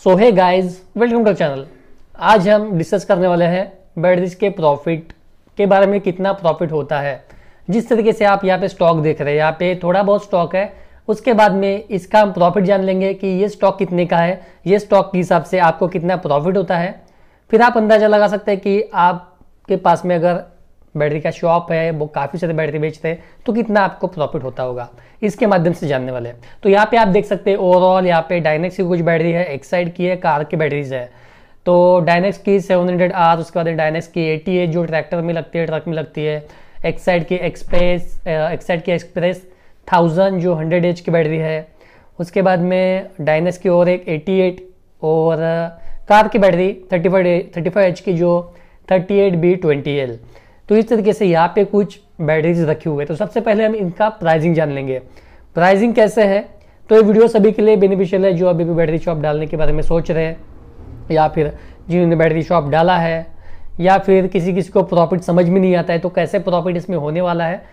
So hey guys, welcome to channel. आज हम discuss करने वाले हैं बैटरीज के प्रॉफिट के बारे में। कितना प्रॉफिट होता है, जिस तरीके से आप यहाँ पे स्टॉक देख रहे हैं, यहाँ पे थोड़ा बहुत स्टॉक है, उसके बाद में इसका हम प्रॉफिट जान लेंगे कि ये स्टॉक कितने का है, ये स्टॉक के हिसाब से आपको कितना प्रॉफिट होता है। फिर आप अंदाजा लगा सकते हैं कि आपके पास में अगर बैटरी का शॉप है, वो काफ़ी सारे बैटरी बेचते हैं, तो कितना आपको प्रॉफिट होता होगा, इसके माध्यम से जानने वाले हैं। तो यहाँ पे आप देख सकते हैं ओवरऑल यहाँ पे डायनेक्स की कुछ बैटरी है, एक्साइड की है, कार की बैटरीज है। तो डायनेक्स की 700R, उसके बाद डायनेक्स की 80 जो ट्रैक्टर में लगती है, ट्रक में लगती है। एक्साइड की एक्सप्रेस 1000 जो 100H की बैटरी है। उसके बाद में डायनेक्स की और एक 88 और कार की बैटरी 35H की जो 38B20L। तो इस तरीके से यहाँ पे कुछ बैटरीज रखी हुई है। तो सबसे पहले हम इनका प्राइसिंग जान लेंगे। प्राइसिंग कैसे है, तो ये वीडियो सभी के लिए बेनिफिशियल है जो अभी भी बैटरी शॉप डालने के बारे में सोच रहे हैं, या फिर जिन्होंने बैटरी शॉप डाला है, या फिर किसी को प्रॉफिट समझ में नहीं आता है तो कैसे प्रॉफिट इसमें होने वाला है।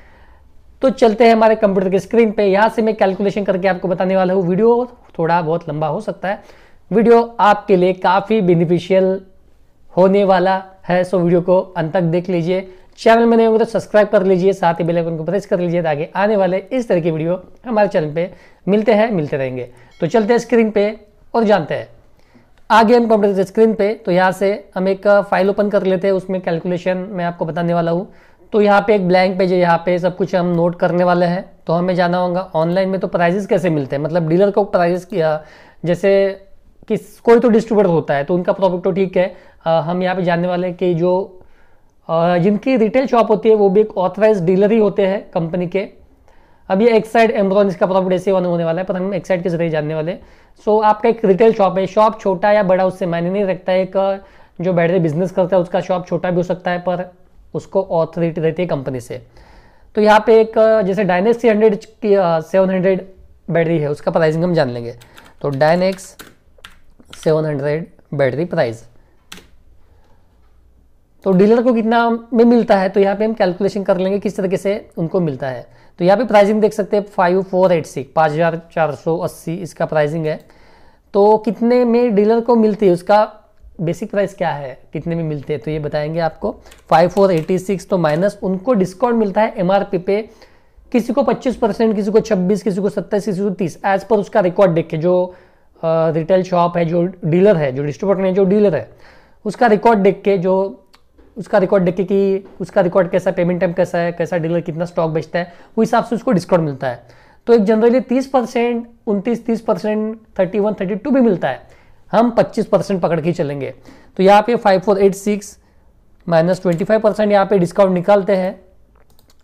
तो चलते हैं हमारे कंप्यूटर की स्क्रीन पे। यहाँ से मैं कैलकुलेशन करके आपको बताने वाला हूँ। वीडियो थोड़ा बहुत लंबा हो सकता है, वीडियो आपके लिए काफ़ी बेनिफिशियल होने वाला है। सो वीडियो को अंत तक देख लीजिए। चैनल में नए होंगे तो सब्सक्राइब कर लीजिए, साथ ही बेल आइकन को प्रेस कर लीजिए ताकि आने वाले इस तरह की वीडियो हमारे चैनल पे मिलते रहेंगे। तो चलते हैं स्क्रीन पे और जानते हैं। आगे हम कंप्यूटर की स्क्रीन पे, तो यहाँ से हम एक फाइल ओपन कर लेते हैं, उसमें कैलकुलेशन मैं आपको बताने वाला हूँ। तो यहाँ पे एक ब्लैंक पेज है, यहाँ पे सब कुछ हम नोट करने वाले हैं। तो हमें जाना होगा ऑनलाइन में। तो प्राइजेस कैसे मिलते हैं, मतलब डीलर को प्राइजेस किया, जैसे कि कोई तो डिस्ट्रीब्यूटर होता है तो उनका प्रॉफिट तो ठीक है। हम यहाँ पे जानने वाले हैं कि जो जिनकी रिटेल शॉप होती है वो भी एक ऑथराइज डीलर ही होते हैं कंपनी के। अब ये एक्साइड एम्ब्रॉन, इसका प्रॉफिट ऐसे होने वाला है, पर हम एक्साइड के जरिए जानने वाले। सो आपका एक रिटेल शॉप है, शॉप छोटा या बड़ा उससे मायने नहीं रखता है। एक जो बैटरी बिजनेस करता है उसका शॉप छोटा भी हो सकता है, पर उसको ऑथोरिटी रहती है कंपनी से। तो यहाँ पे एक जैसे डायनेक्स की 700 बैटरी है, उसका प्राइसिंग हम जान लेंगे। तो डायनेक्स 700 बैटरी प्राइस तो डीलर को कितना में मिलता है, तो यहाँ पे हम कैलकुलेशन कर लेंगे किस तरीके से उनको मिलता है। तो यहाँ पे प्राइसिंग देख सकते हैं 5480 इसका प्राइसिंग है। तो कितने में डीलर को मिलती है, उसका बेसिक प्राइस क्या है, कितने में मिलते हैं, तो ये बताएंगे आपको। 5486 तो माइनस उनको डिस्काउंट मिलता है एमआरपी पे, किसी को 25%, किसी को 26%, किसी को 27%, किसी को 30%, एज पर उसका रिकॉर्ड देख के। जो रिटेल शॉप है, जो डीलर है, जो डिस्ट्रीब्यूटर है, जो डीलर है, उसका रिकॉर्ड देख के, उसका रिकॉर्ड देख के कि उसका रिकॉर्ड कैसा, पेमेंट टाइम कैसा है, कैसा डीलर कितना स्टॉक बेचता है, वो हिसाब से उसको डिस्काउंट मिलता है। तो एक जनरली 30%, 29-30%, 31-32 भी मिलता है। हम 25% पकड़ के चलेंगे। तो यहाँ पे 5486 माइनस 25% यहाँ पे डिस्काउंट निकालते हैं।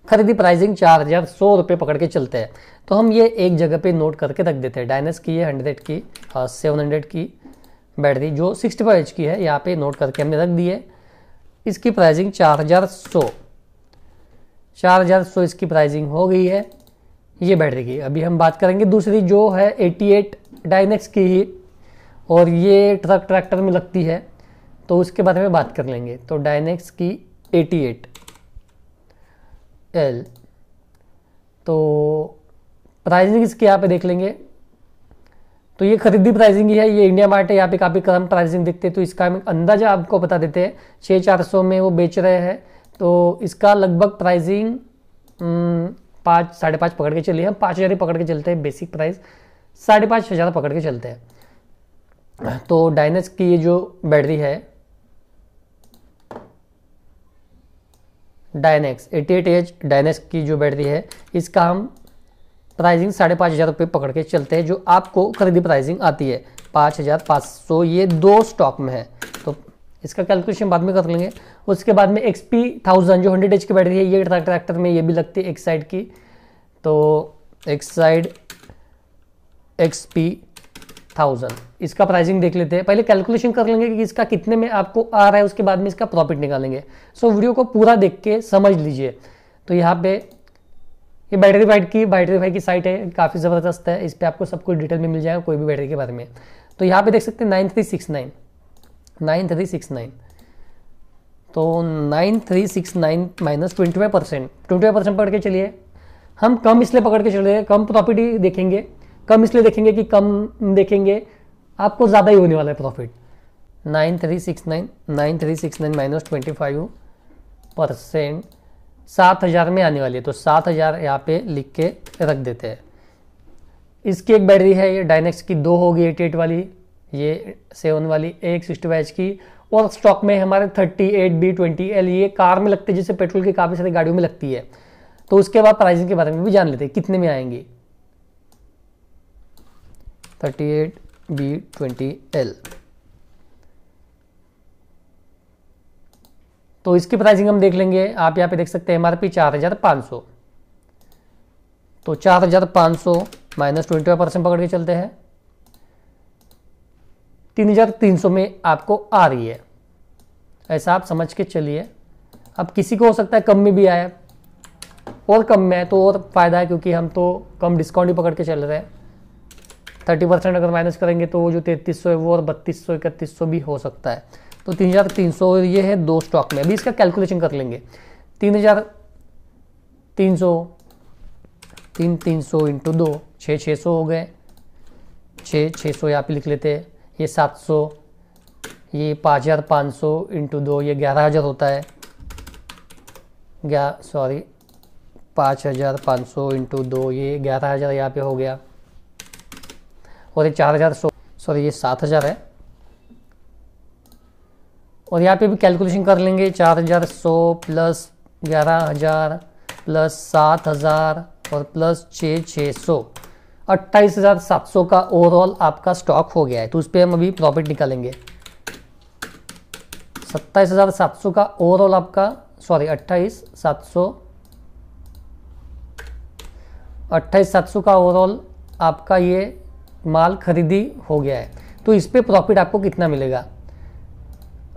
खरीदी प्राइसिंग 4100 रुपये पकड़ के चलते हैं। तो हम ये एक जगह पे नोट करके रख देते हैं। डायनेक्स की है 100 की 700 की बैटरी जो 65H की है, यहाँ पे नोट करके हमने रख दी है। इसकी प्राइसिंग 4100 इसकी प्राइसिंग हो गई है ये बैटरी की। अभी हम बात करेंगे दूसरी जो है 88 डायनेक्स की ही, और ये ट्रैक्टर में लगती है, तो उसके बारे में बात कर लेंगे। तो डायनेक्स की 88L, तो प्राइसिंग इसकी यहाँ पे देख लेंगे। तो ये खरीदी प्राइसिंग ही है, ये इंडिया मार्ट है, यहाँ पे काफ़ी कम प्राइसिंग दिखते हैं। तो इसका हम अंदाजा आपको बता देते हैं, 6400 में वो बेच रहे हैं। तो इसका लगभग प्राइसिंग 5-5.5 पकड़ के चलिए, हम 5000 ही पकड़ के चलते हैं। बेसिक प्राइस 5500 पकड़ के चलते हैं। तो डायनेक्स की ये जो बैटरी है, डायनेक्स 88H डायनेक्स की जो बैटरी है, इसका हम प्राइसिंग 5500 रुपये पकड़ के चलते हैं, जो आपको खरीदी प्राइसिंग आती है 5500। ये दो स्टॉक में है, तो इसका कैलकुलेशन बाद में कर लेंगे। उसके बाद में XP 1000 जो 100H की बैटरी है, ये ट्रैक्टर में ये भी लगती है एक्साइड की। तो एक्साइड XP 1000 इसका प्राइसिंग देख लेते हैं। पहले कैलकुलेशन कर लेंगे कि इसका कितने में आपको आ रहा है, उसके बाद में इसका प्रॉफिट निकालेंगे। सो वीडियो को पूरा देख के समझ लीजिए। तो यहाँ पे ये बैटरी की साइट है, काफ़ी ज़बरदस्त है। इस पर आपको सब कुछ डिटेल में मिल जाएगा कोई भी बैटरी के बारे में। तो यहाँ पे देख सकते हैं 9369। तो 9369 माइनस 25% पकड़ के चलिए। हम कम इसलिए पकड़ के चल रहे हैं, कम प्रॉफिट ही देखेंगे। कम इसलिए देखेंगे कि कम देखेंगे आपको ज़्यादा ही होने वाला है प्रॉफिट। 9369 माइनस 25%, 7000 में आने वाली है, तो 7000 यहाँ पे लिख के रख देते हैं। इसकी एक बैटरी है, ये डायनेक्स की 2 होगी 88 वाली, ये 7 वाली, एक 65 की, और स्टॉक में हमारे 38B20L, ये कार में लगते हैं जैसे पेट्रोल की काफ़ी सारी गाड़ियों में लगती है। तो उसके बाद प्राइसिंग के बारे में भी जान लेते हैं कितने में आएंगी। 38B20L, तो इसकी प्राइसिंग हम देख लेंगे। आप यहाँ पे देख सकते हैं MRP 4500, तो 4500 माइनस 25% पकड़ के चलते हैं, 3300 में आपको आ रही है, ऐसा आप समझ के चलिए। अब किसी को हो सकता है कम में भी आए, और कम में है तो और फायदा है, क्योंकि हम तो कम डिस्काउंट ही पकड़ के चल रहे हैं। 30% अगर माइनस करेंगे तो वो जो 3300 है वो और 3200 3100 भी हो सकता है। तो 3300 ये है 2 स्टॉक में। अभी इसका कैलकुलेशन कर लेंगे। 3300 इंटू 2, 600 हो गए, 600 यहाँ पे लिख लेते हैं। ये 700, ये 5500 इंटू 2, ये 11000 होता है। 5500 इंटू 2, ये 11000 यहाँ पे हो गया। और ये 4000, ये 7000 है। और यहाँ पे भी कैलकुलेशन कर लेंगे। 4100 प्लस 11000 प्लस 7000 और प्लस 600, 28700 का ओवरऑल आपका स्टॉक हो गया है। तो उस पर हम अभी प्रॉफिट निकालेंगे। 27700 का ओवरऑल आपका, 28700 का ओवरऑल आपका ये माल खरीदी हो गया है। तो इस पे प्रॉफिट आपको कितना मिलेगा?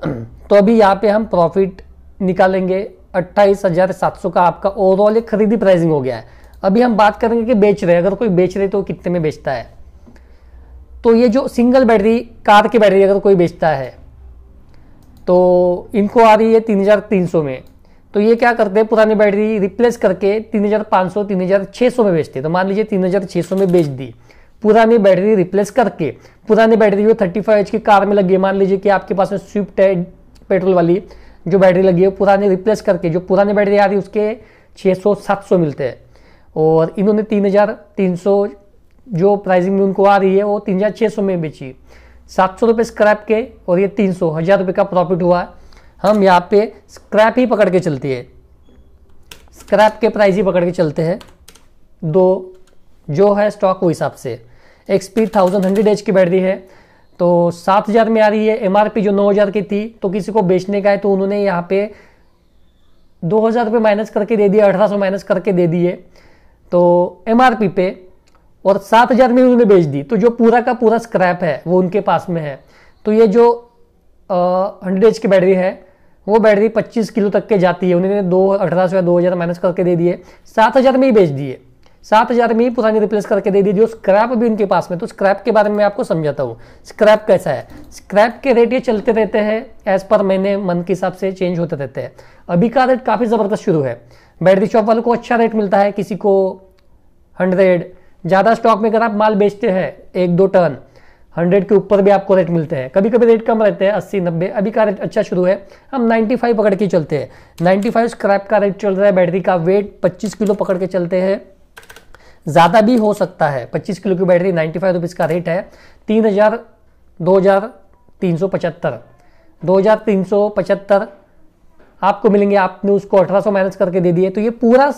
तो अभी यहाँ पे हम प्रॉफिट निकालेंगे। 28700 का आपका ओवरऑल एक खरीदी प्राइसिंग हो गया है। अभी हम बात करेंगे कि बेच रहे हैं, अगर कोई बेच रहे तो कितने में बेचता है। तो ये जो सिंगल बैटरी, कार की बैटरी अगर कोई बेचता है तो इनको आ रही है 3300 में। तो ये क्या करते हैं, पुरानी बैटरी रिप्लेस करके 3500 3600 में बेचते हैं। तो मान लीजिए 3600 में बेच दी, पुरानी बैटरी रिप्लेस करके। पुरानी बैटरी जो 35H की कार में लगी है, मान लीजिए कि आपके पास में स्विफ्ट है पेट्रोल वाली जो बैटरी लगी है, पुरानी रिप्लेस करके जो पुरानी बैटरी आ रही है उसके 600-700 मिलते हैं। और इन्होंने 3300 जो प्राइसिंग में उनको आ रही है वो 3600 में बेची। 700 रुपये स्क्रैप के, और ये 300, 1000 रुपये का प्रॉफिट हुआ। हम यहाँ पे स्क्रैप ही पकड़ के चलती है, स्क्रैप के प्राइस ही पकड़ के चलते हैं। 2 जो है स्टॉक वो हिसाब से। XP 1100H की बैटरी है, तो 7000 में आ रही है। MRP जो 9000 की थी, तो किसी को बेचने का है तो उन्होंने यहाँ पे 2000 रुपये माइनस करके दे दिए, 1800 माइनस करके दे दिए तो MRP पे, और 7000 में उन्होंने बेच दी। तो जो पूरा का पूरा स्क्रैप है वो उनके पास में है। तो ये जो 100H की बैटरी है वो बैटरी 25 किलो तक के जाती है। उन्होंने 1800 या 2000 माइनस करके दे दिए, 7000 में ही बेच दिए। 7000 में ही पुरानी रिप्लेस करके दे दी, जो स्क्रैप भी उनके पास में। तो स्क्रैप के बारे में आपको समझाता हूँ। स्क्रैप कैसा है, स्क्रैप के रेट ये चलते रहते हैं, एज पर महीने मन के हिसाब से चेंज होते रहते हैं। अभी का रेट काफ़ी ज़बरदस्त शुरू है। बैटरी शॉप वालों को अच्छा रेट मिलता है, किसी को 100, ज़्यादा स्टॉक में अगर आप माल बेचते हैं 1-2 टन, 100 के ऊपर भी आपको रेट मिलते हैं। कभी कभी रेट कम रहते हैं, 80-90। अभी का रेट अच्छा शुरू है, हम 95 पकड़ के चलते हैं। 95 स्क्रैप का रेट चल रहा है। बैटरी का वेट 25 किलो पकड़ के चलते हैं, ज़्यादा भी हो सकता है। 25 किलो की बैटरी 95 रुपीज़ का रेट है। 2375 आपको मिलेंगे। आपने उसको 1800 माइनस करके दे दिए, तो ये पूरा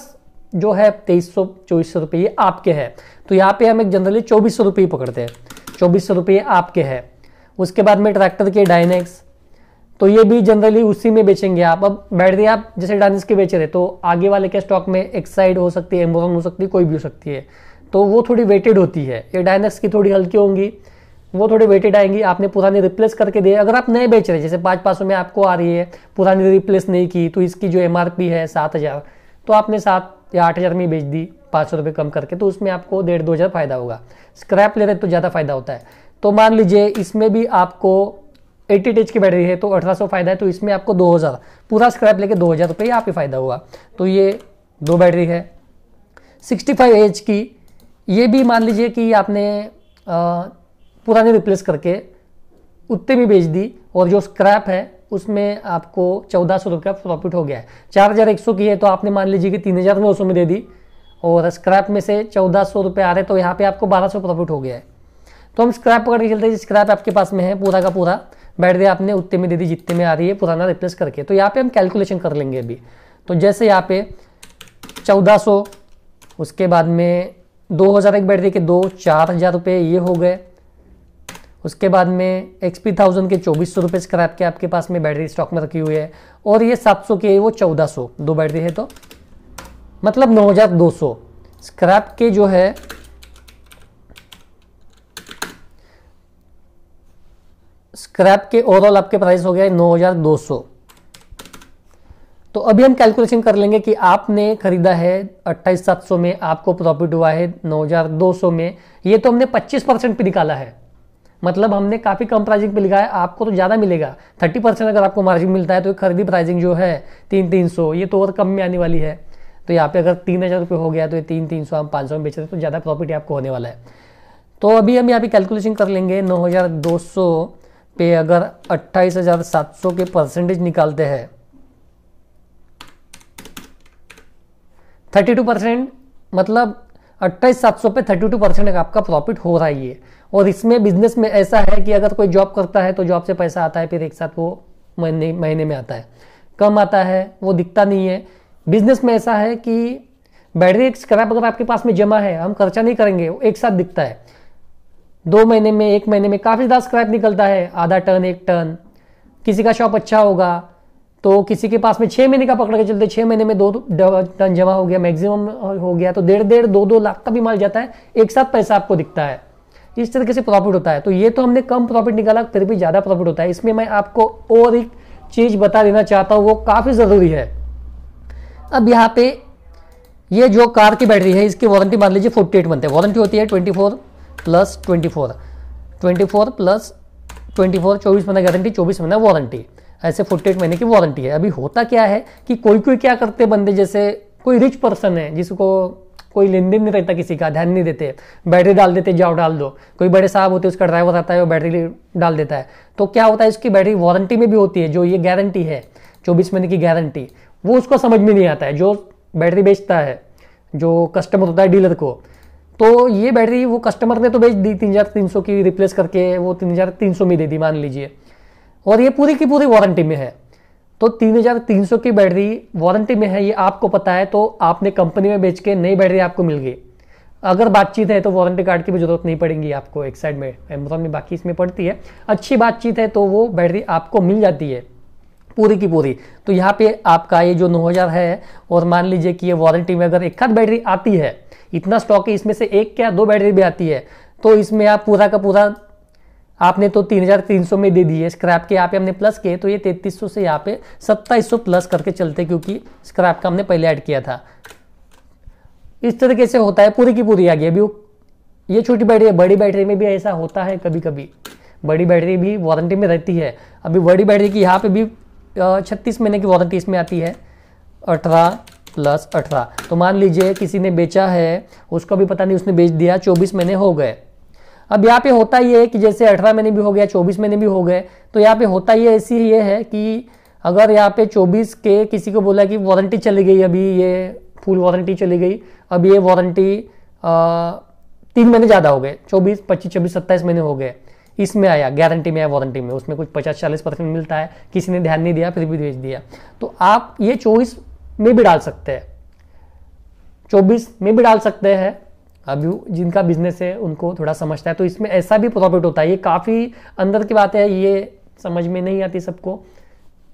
जो है 2300-2400 रुपये ये आपके है। तो यहाँ पे हम एक जनरली 2400 रुपये पकड़ते हैं, 2400 रुपये आपके है। उसके बाद में ट्रैक्टर के डायनेक्स, तो ये भी जनरली उसी में बेचेंगे आप। अब बैटरी आप जैसे डायनेक्स के बेच रहे, तो आगे वाले के स्टॉक में एक्साइड हो सकती है, एम्बोरन हो सकती है, कोई भी हो सकती है, तो वो थोड़ी वेटेड होती है। ये डायनेक्स की थोड़ी हल्की होंगी, वो थोड़ी वेटेड आएंगी। आपने पुरानी रिप्लेस करके दिए। अगर आप नए बेच रहे, जैसे 500 में आपको आ रही है, पुरानी रिप्लेस नहीं की, तो इसकी जो MRP है 7000, तो आपने 7 या 8000 में बेच दी 500 रुपये कम करके, तो उसमें आपको 1500-2000 फायदा होगा। स्क्रैप ले रहे तो ज़्यादा फायदा होता है। तो मान लीजिए इसमें भी आपको 88H की बैटरी है, तो 1800 फायदा है, तो इसमें आपको 2000, पूरा स्क्रैप लेके 2000 रुपये यहाँ पे फायदा हुआ। तो ये 2 बैटरी है। 65H की, ये भी मान लीजिए कि आपने पुरानी रिप्लेस करके उतने भी बेच दी, और जो स्क्रैप है उसमें आपको 1400 रुपये का प्रॉफिट हो गया है। 4100 की है तो आपने मान लीजिए कि 3900 में दे दी, और स्क्रैप में से 1400 रुपये आ रहे, तो यहाँ पे आपको 1200 प्रॉफिट हो गया है। तो हम स्क्रैप पकड़ के चलते हैं, स्क्रैप आपके पास में है पूरा का पूरा, बैटरी आपने उतने में दे दी जितने में आ रही है पुराना रिप्लेस करके। तो यहाँ पे हम कैलकुलेशन कर लेंगे अभी। तो जैसे यहाँ पे 1400, उसके बाद में 2000 एक बैटरी के 4000 रुपये ये हो गए। उसके बाद में XP 1000 के 2400 रुपये स्क्रैप के आपके पास में बैटरी स्टॉक में रखी हुई है, और ये 700 के वो 1400, दो बैटरी है तो मतलब 9200 स्क्रैप के जो है स्क्रैप के ओवरऑल आपके प्राइस हो गया 9200। तो अभी हम कैलकुलेशन कर लेंगे कि आपने खरीदा है 28700 में, आपको प्रॉफिट हुआ है 9200 में। ये तो हमने 25% पे निकाला है, मतलब हमने काफ़ी कम प्राइसिंग पे लिखा है, आपको तो ज़्यादा मिलेगा। 30% अगर आपको मार्जिन मिलता है तो खरीदी प्राइसिंग जो है 3300, ये तो और कम में आने वाली है। तो यहाँ पे अगर 3000 रुपये हो गया तो ये 3300 हम 500 में बेच रहे हैं, तो ज़्यादा प्रॉफिट आपको होने वाला है। तो अभी हम यहाँ पे कैलकुलेशन कर लेंगे। 9200 पे अगर 28700 के परसेंटेज निकालते हैं, 32%, मतलब 28700 पे 32% आपका प्रॉफिट हो रहा है ये। और इसमें बिजनेस में ऐसा है कि अगर कोई जॉब करता है तो जॉब से पैसा आता है, फिर एक साथ वो महीने में आता है, कम आता है, वो दिखता नहीं है। बिजनेस में ऐसा है कि बैटरी एक स्क्रैप अगर आपके पास में जमा है, हम खर्चा नहीं करेंगे, वो एक साथ दिखता है। 2 महीने में, 1 महीने में काफ़ी ज़्यादा स्क्रैप निकलता है, आधा टन 1 टन। किसी का शॉप अच्छा होगा तो किसी के पास में 6 महीने का पकड़ के चलते, 6 महीने में 2 टन जमा हो गया, मैक्सिमम हो गया तो 1.5-2 लाख का भी माल जाता है, एक साथ पैसा आपको दिखता है। इस तरीके से प्रॉफिट होता है। तो ये तो हमने कम प्रॉफिट निकाला, फिर भी ज़्यादा प्रॉफिट होता है। इसमें मैं आपको और एक चीज़ बता देना चाहता हूँ, वो काफ़ी ज़रूरी है। अब यहाँ पे ये जो कार की बैटरी है, इसकी वारंटी मान लीजिए 48 मंथ है। वारंटी होती है 24 + 24, 24 + 24, 24 महीने गारंटी, 24 महीना वारंटी, ऐसे 48 महीने की वारंटी है। अभी होता क्या है कि कोई क्या करते बंदे, जैसे कोई रिच पर्सन है जिसको कोई लेन देन नहीं रहता, किसी का ध्यान नहीं देते, बैटरी डाल देते, जाओ डाल दो। कोई बड़े साहब होते, उसका ड्राइवर आता है, वो बैटरी डाल देता है। तो क्या होता है, इसकी बैटरी वारंटी में भी होती है, जो ये गारंटी है 24 महीने की गारंटी, वो उसको समझ में नहीं आता है। जो बैटरी बेचता है, जो कस्टमर होता है डीलर को, तो ये बैटरी वो कस्टमर ने तो बेच दी 3300 की, रिप्लेस करके वो 3300 में दे दी मान लीजिए, और ये पूरी की पूरी वारंटी में है। तो 3300 की बैटरी वारंटी में है, ये आपको पता है, तो आपने कंपनी में बेच के नई बैटरी आपको मिल गई। अगर बातचीत है तो वारंटी कार्ड की भी जरूरत नहीं पड़ेगी आपको, एक साइड में अमेज़न में, बाकी इसमें पड़ती है। अच्छी बातचीत है तो वो बैटरी आपको मिल जाती है पूरी की पूरी। तो यहाँ पे आपका ये जो 9000 है, और मान लीजिए कि ये वारंटी में अगर एक आध बैटरी आती है, इतना स्टॉक है इसमें से 1 क्या 2 बैटरी भी आती है, तो इसमें आप पूरा का पूरा आपने तो 3300 में दे दिए। स्क्रैप के यहाँ पे हमने प्लस किए, तो ये 3300 से यहाँ पे 2700 प्लस करके चलते, क्योंकि स्क्रैप का हमने पहले ऐड किया था। इस तरीके से होता है, पूरी की पूरी आ गई। अभी ये छोटी बैटरी है, बड़ी बैटरी में भी ऐसा होता है कभी कभी, बड़ी बैटरी भी वारंटी में रहती है। अभी बड़ी बैटरी की यहाँ पे भी 36 महीने की वारंटी इसमें आती है, 18 + 18। तो मान लीजिए किसी ने बेचा है, उसको भी पता नहीं, उसने बेच दिया, 24 महीने हो गए। अब यहाँ पे होता ये है कि जैसे 18 महीने भी हो गया, 24 महीने भी हो गए, तो यहाँ पे होता ये ऐसी ये है कि अगर यहाँ पे 24 के किसी को बोला कि वारंटी चली गई, अभी ये फुल वारंटी चली गई, अब ये वारंटी 3 महीने ज़्यादा हो गए, 24, 25, 26, 27 महीने हो गए, इसमें आया गारंटी में, आया वारंटी में, उसमें कुछ 50-40% मिलता है, किसी ने ध्यान नहीं दिया फिर भी बेच दिया। तो आप ये 24 में भी डाल सकते हैं, 24 में भी डाल सकते हैं। अभी जिनका बिजनेस है उनको थोड़ा समझता है, तो इसमें ऐसा भी प्रॉफिट होता है। ये काफ़ी अंदर की बात है, ये समझ में नहीं आती सबको।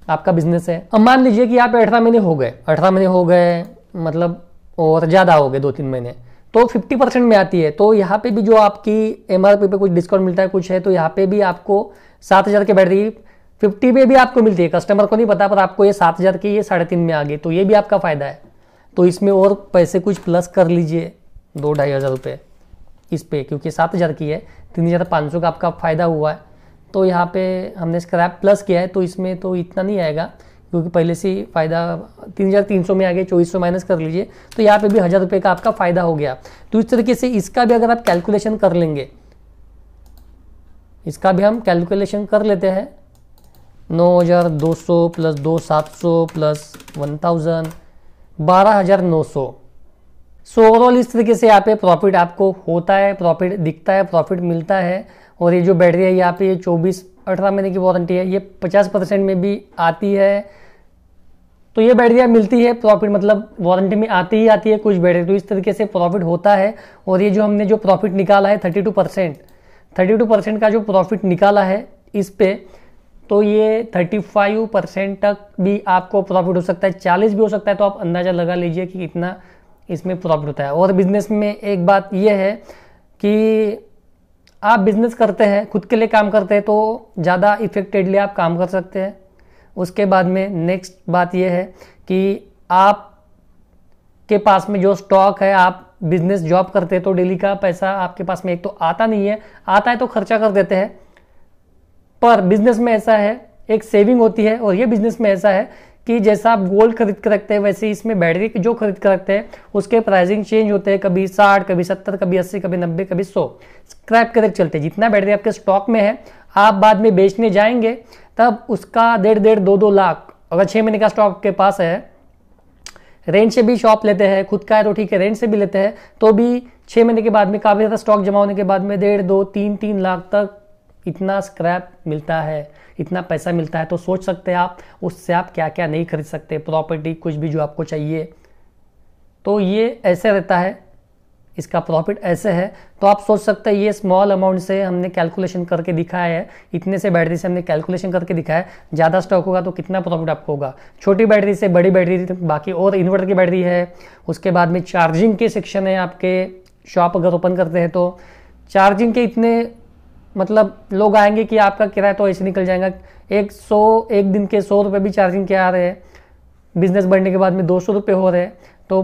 आपका बिजनेस है, अब मान लीजिए कि आप 18 महीने हो गए, 18 महीने हो गए मतलब, और ज़्यादा हो गए 2-3 महीने, तो 50% में आती है। तो यहाँ पे भी जो आपकी MRP पे कुछ डिस्काउंट मिलता है कुछ है, तो यहाँ पे भी आपको 7000 की बैटरी 50 में भी आपको मिलती है। कस्टमर को नहीं पता, पर आपको ये 7000 की ये 3.5 में आ गई, तो ये भी आपका फ़ायदा है। तो इसमें और पैसे कुछ प्लस कर लीजिए, 2-2.5 रुपये इस पे, क्योंकि 7000 की है, 3500 का आपका फ़ायदा हुआ है। तो यहाँ पे हमने स्क्रैप प्लस किया है, तो इसमें तो इतना नहीं आएगा, क्योंकि पहले से फ़ायदा 3300 में आ गया, 2400 माइनस कर लीजिए, तो यहाँ पे भी 1000 रुपये का आपका फ़ायदा हो गया। तो इस तरीके से इसका भी अगर आप कैलकुलेशन कर लेंगे इसका भी हम कैलकुलेशन कर लेते हैं। 9,200 प्लस 2,700 प्लस 1,000, 12,900। सो ओवरऑल इस तरीके से यहाँ पे प्रॉफिट आपको होता है, प्रॉफिट दिखता है, प्रॉफिट मिलता है। और ये जो बैटरी है यहाँ पे ये 24-18 महीने की वारंटी है, ये 50% में भी आती है। तो ये बैटरियाँ मिलती है, प्रॉफिट मतलब वारंटी में आती ही आती है कुछ बैटरी। तो इस तरीके से प्रॉफिट होता है। और ये जो हमने जो प्रॉफिट निकाला है 32% का जो प्रॉफिट निकाला है इस पे, तो ये 35% तक भी आपको प्रॉफिट हो सकता है, 40 भी हो सकता है। तो आप अंदाज़ा लगा लीजिए कि कितना इसमें प्रॉफिट होता है। और बिजनेस में एक बात यह है कि आप बिजनेस करते हैं, खुद के लिए काम करते हैं, तो ज़्यादा इफेक्टेडली आप काम कर सकते हैं। उसके बाद में नेक्स्ट बात यह है कि आप के पास में जो स्टॉक है, आप बिजनेस जॉब करते हैं तो डेली का पैसा आपके पास में एक तो आता नहीं है, आता है तो खर्चा कर देते हैं। पर बिजनेस में ऐसा है, एक सेविंग होती है। और ये बिजनेस में ऐसा है कि जैसा आप गोल्ड खरीद कर रखते हैं, वैसे इसमें बैटरी जो खरीद कर रखते हैं उसके प्राइसिंग चेंज होते हैं, कभी 60, कभी 70, कभी 80, कभी 90, कभी 100 स्क्रैप करके चलते हैं। जितना बैटरी आपके स्टॉक में है, आप बाद में बेचने जाएंगे तब उसका 1.5-2 लाख, अगर 6 महीने का स्टॉक आपके पास है, रेंट से भी शॉप लेते हैं, खुद का है तो ठीक है, रेंट से भी लेते हैं, तो भी 6 महीने के बाद में काफ़ी ज़्यादा स्टॉक जमा होने के बाद में 1.5-2-3 लाख तक इतना स्क्रैप मिलता है, इतना पैसा मिलता है। तो सोच सकते हैं आप उससे आप क्या क्या नहीं खरीद सकते, प्रॉपर्टी कुछ भी जो आपको चाहिए। तो ये ऐसे रहता है, इसका प्रॉफिट ऐसे है। तो आप सोच सकते हैं ये स्मॉल अमाउंट से हमने कैलकुलेशन करके दिखाया है, इतने से बैटरी से हमने कैलकुलेशन करके दिखाया है। ज़्यादा स्टॉक होगा तो कितना प्रॉफिट आपको होगा, छोटी बैटरी से बड़ी बैटरी, बाकी और इन्वर्टर की बैटरी है। उसके बाद में चार्जिंग के सेक्शन है, आपके शॉप अगर ओपन करते हैं तो चार्जिंग के इतने मतलब लोग आएंगे कि आपका किराया तो ऐसे निकल जाएगा। एक दिन के 100 रुपये भी चार्जिंग के आ रहे हैं, बिजनेस बढ़ने के बाद में 200 रुपये हो रहे हैं, तो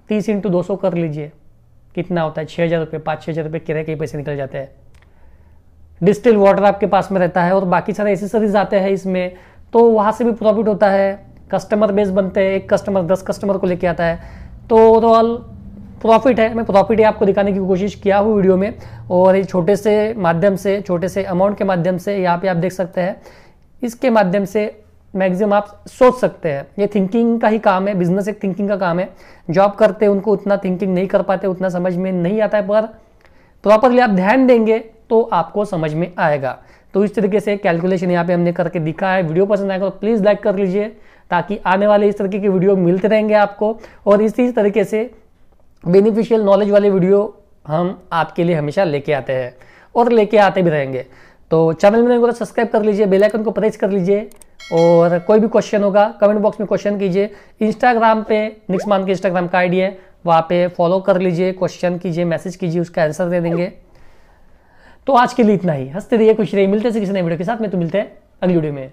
30 × 200 कर लीजिए, कितना होता है 6,000 रुपये, 5-6 हज़ार रुपये किराए के पैसे निकल जाते हैं। डिस्टिल वाटर आपके पास में रहता है और बाकी सारे एसेसरीज आते हैं इसमें, तो वहाँ से भी प्रॉफिट होता है। कस्टमर बेस बनते हैं, एक कस्टमर 10 कस्टमर को लेके आता है, तो ओवरऑल प्रॉफिट है। मैं प्रॉफिट ही आपको दिखाने की कोशिश किया हूँ वीडियो में। और ये छोटे से अमाउंट के माध्यम से यहाँ पे आप देख सकते हैं, इसके माध्यम से मैक्सिमम आप सोच सकते हैं। ये थिंकिंग का ही काम है, बिजनेस एक थिंकिंग का काम है। जॉब करते हैं उनको उतना थिंकिंग नहीं कर पाते, उतना समझ में नहीं आता है, पर प्रॉपरली आप ध्यान देंगे तो आपको समझ में आएगा। तो इस तरीके से कैलकुलेशन यहाँ पे हमने करके दिखा है। वीडियो पसंद आएगा तो प्लीज़ लाइक कर लीजिए, ताकि आने वाले इस तरीके की वीडियो मिलते रहेंगे आपको। और इसी तरीके से बेनिफिशियल नॉलेज वाले वीडियो हम आपके लिए हमेशा लेके आते हैं और लेके आते भी रहेंगे। तो चैनल में नहीं सब्सक्राइब कर लीजिए, बेल आइकन को प्रेस कर लीजिए। और कोई भी क्वेश्चन होगा कमेंट बॉक्स में क्वेश्चन कीजिए। इंस्टाग्राम पे निक्स मान के इंस्टाग्राम का आईडी है, वहाँ पे फॉलो कर लीजिए, क्वेश्चन कीजिए, मैसेज कीजिए, उसका आंसर दे देंगे। तो आज के लिए इतना ही। हंसते रहिए, खुश रहिए, मिलते हैं किसी नए वीडियो के साथ में। तो मिलते हैं अगली वीडियो में।